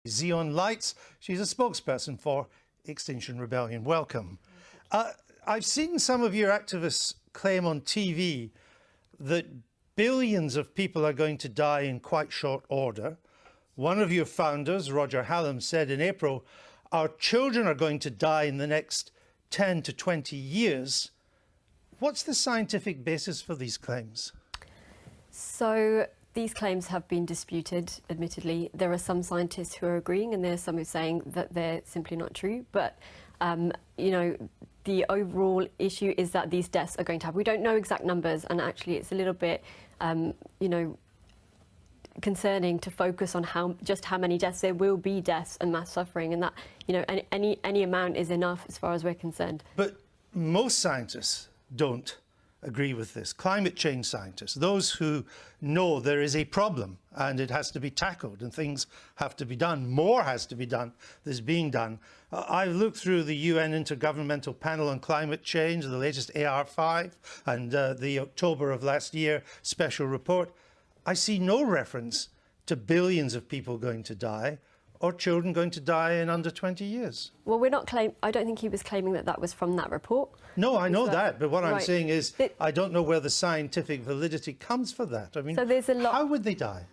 Xeon Lights. She's a spokesperson for Extinction Rebellion. Welcome. I've seen some of your activists claim on TV that billions of people are going to die in quite short order. One of your founders, Roger Hallam, said in April, our children are going to die in the next 10 to 20 years. What's the scientific basis for these claims? So these claims have been disputed, admittedly. There are some scientists who are agreeing and there are some who are saying that they're simply not true. But, you know, the overall issue is that these deaths are going to happen. We don't know exact numbers, and actually it's a little bit, you know, concerning to focus on just how many deaths. There will be deaths and mass suffering, and that, you know, any amount is enough as far as we're concerned. But most scientists don't agree with this. Climate change scientists, those who know there is a problem and it has to be tackled and things have to be done, more has to be done that's being done. I've looked through the UN Intergovernmental Panel on Climate Change, the latest AR5, and the October of last year special report. I see no reference to billions of people going to die or children going to die in under 20 years. Well, we're not I don't think he was claiming that that was from that report. No, I know that, but what I'm saying is I don't know where the scientific validity comes for that. I mean, so there's a lot. How would they die?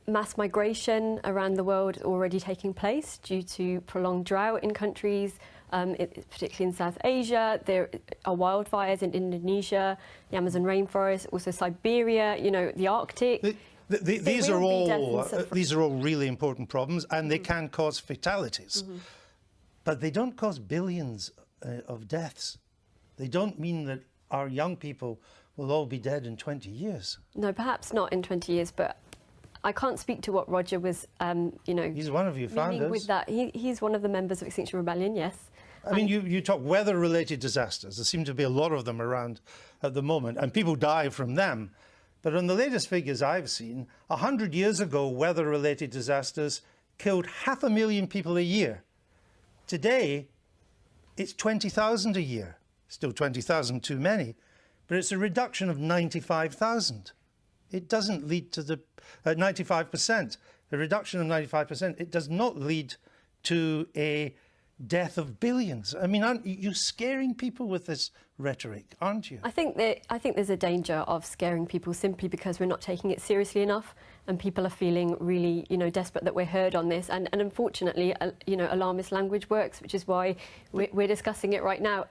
Mass migration around the world already taking place due to prolonged drought in countries, particularly in South Asia. There are wildfires in Indonesia, the Amazon rainforest, also Siberia, you know, the Arctic. These are all really important problems, and they can cause fatalities. But they don't cause billions of deaths. They don't mean that our young people will all be dead in 20 years. No, perhaps not in 20 years, but I can't speak to what Roger was, you know... He's one of your founders. With that. He's one of the members of Extinction Rebellion, yes. I mean, you talk weather-related disasters. There seem to be a lot of them around at the moment, and people die from them. But on the latest figures I've seen, 100 years ago, weather-related disasters killed 500,000 people a year. Today, it's 20,000 a year. Still 20,000 too many, but it's a reduction of 95,000. It doesn't lead to the 95%. A reduction of 95%, it does not lead to a death of billions. I mean, aren't you scaring people with this rhetoric, aren't you? I think there's a danger of scaring people simply because we're not taking it seriously enough, and people are feeling really, you know, desperate that we're heard on this. And unfortunately, you know, alarmist language works, which is why we're discussing it right now.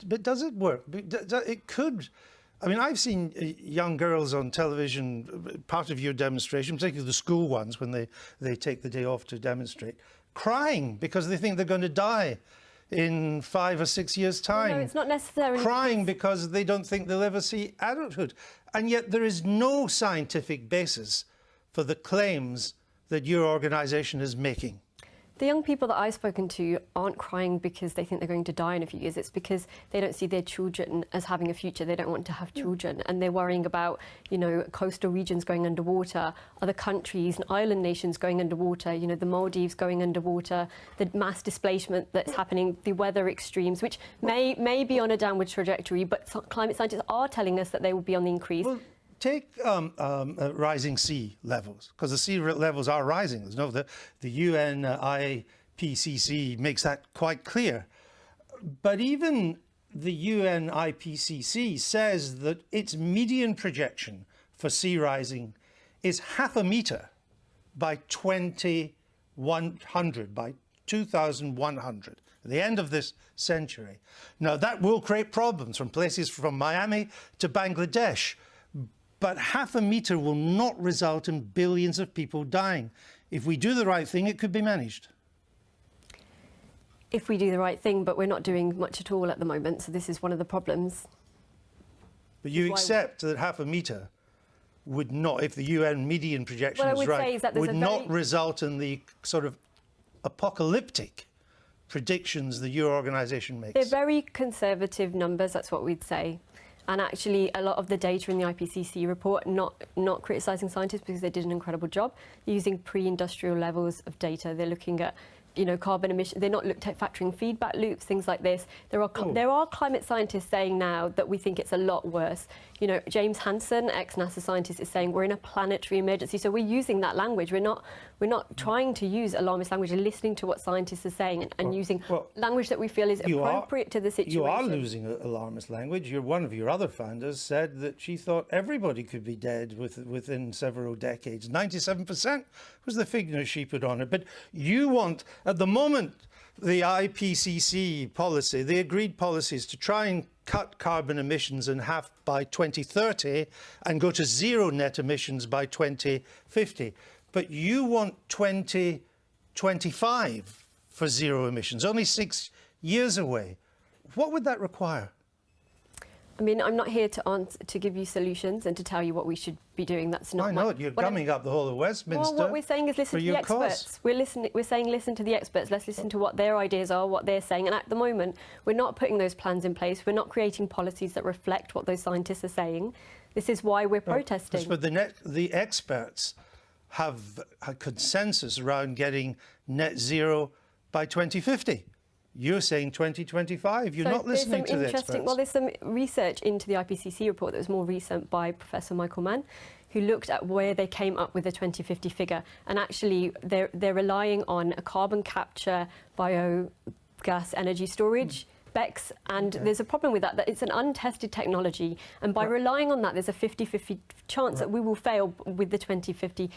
But does it work? It could. I mean, I've seen young girls on television, part of your demonstration, particularly the school ones, when they take the day off to demonstrate, crying because they think they're going to die in 5 or 6 years' time. No, it's not necessarily. Crying because they don't think they'll ever see adulthood. And yet there is no scientific basis for the claims that your organisation is making. The young people that I've spoken to aren't crying because they think they're going to die in a few years. It's because they don't see their children as having a future. They don't want to have children, and they're worrying about, you know, coastal regions going underwater, other countries and island nations going underwater, you know, the Maldives going underwater, the mass displacement that's happening, the weather extremes, which may be on a downward trajectory, but climate scientists are telling us that they will be on the increase. Well, take rising sea levels, because the sea levels are rising. There's no, the UN IPCC makes that quite clear. But even the UN IPCC says that its median projection for sea rising is 0.5 metre by 2100, by 2100, at the end of this century. Now, that will create problems from places from Miami to Bangladesh. But 0.5 metre will not result in billions of people dying. If we do the right thing, it could be managed. If we do the right thing, but we're not doing much at all at the moment, so this is one of the problems. But you accept that 0.5 metre would not, if the UN median projection is right, would not result in the sort of apocalyptic predictions that your organisation makes? They're very conservative numbers, that's what we'd say. And actually, a lot of the data in the IPCC report, not criticising scientists because they did an incredible job, using pre-industrial levels of data. They're looking at, carbon emission. They're not looked at factoring feedback loops, things like this. There are climate scientists saying now that we think it's a lot worse. James Hansen, ex-NASA scientist, is saying we're in a planetary emergency. So we're using that language. We're not trying to use alarmist language. We're listening to what scientists are saying and using language that we feel is appropriate to the situation. You are losing alarmist language. One of your other founders said that she thought everybody could be dead within several decades. 97% was the figure she put on it. But you want, at the moment, the IPCC policy, the agreed policies to try and cut carbon emissions in half by 2030 and go to zero net emissions by 2050. But you want 2025 for zero emissions, only 6 years away. What would that require? I mean, I'm not here to give you solutions and to tell you what we should be doing. That's not. I know you're gumming up the whole of Westminster. Well, what we're saying is listen to the experts. We're saying listen to the experts. Let's listen to what their ideas are, what they're saying. And at the moment, we're not putting those plans in place. We're not creating policies that reflect what those scientists are saying. This is why we're protesting. But the experts have a consensus around getting net zero by 2050. You're saying 2025. You're not listening to the experts. Well, there's some research into the IPCC report that was more recent by Professor Michael Mann, who looked at where they came up with the 2050 figure. And actually, they're relying on a carbon capture, biogas energy storage, BECCS, and there's a problem with that it's an untested technology. And by relying on that, there's a 50-50 chance that we will fail with the 2050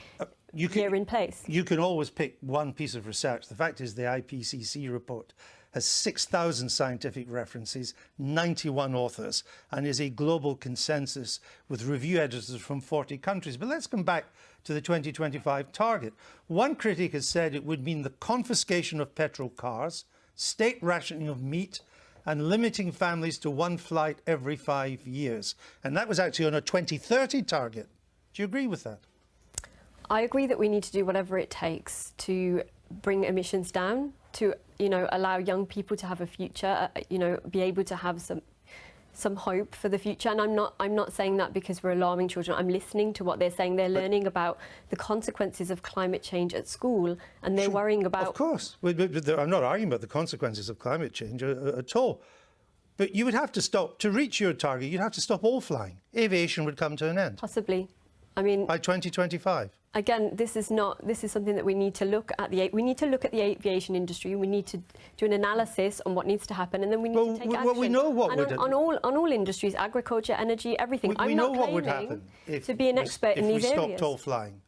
year in place. You can always pick one piece of research. The fact is the IPCC report has 6,000 scientific references, 91 authors, and is a global consensus with review editors from 40 countries. But let's come back to the 2025 target. One critic has said it would mean the confiscation of petrol cars, state rationing of meat, and limiting families to one flight every 5 years. And that was actually on a 2030 target. Do you agree with that? I agree that we need to do whatever it takes to bring emissions down, to allow young people to have a future, be able to have some hope for the future. And I'm not saying that because we're alarming children. I'm listening to what they're saying. They're learning about the consequences of climate change at school, and they're worrying about. Of course, I'm not arguing about the consequences of climate change at all. But you would have to stop to reach your target. You'd have to stop all flying. Aviation would come to an end. Possibly. I mean, by 2025. Again, this is something that we need to look at. We need to look at the aviation industry. We need to do an analysis on what needs to happen, and then we need to take action. Well, we know what would happen. On all industries, agriculture, energy, everything. We know what would happen to be an expert in these areas. If we stopped all flying.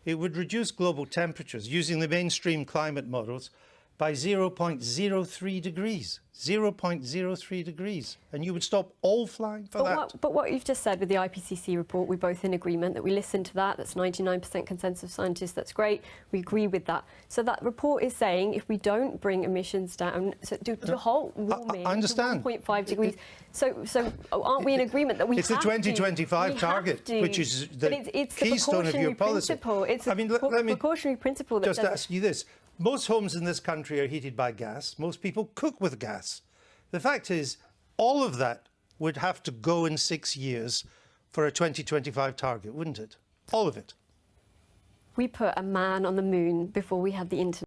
It would reduce global temperatures using the mainstream climate models by 0.03 degrees. 0.03 degrees. And you would stop all flying for that. But what you've just said with the IPCC report, we're both in agreement that we listen to that. That's 99% consensus of scientists. That's great. We agree with that. So that report is saying if we don't bring emissions down, so to halt warming I understand. to 1.5 degrees. So aren't we in agreement that we it's have to? It's the 2025 target, which is the keystone of your policy. It's the precautionary principle that just ask you this. Most homes in this country are heated by gas. Most people cook with gas. The fact is, all of that would have to go in 6 years for a 2025 target, wouldn't it? All of it. We put a man on the moon before we had the internet.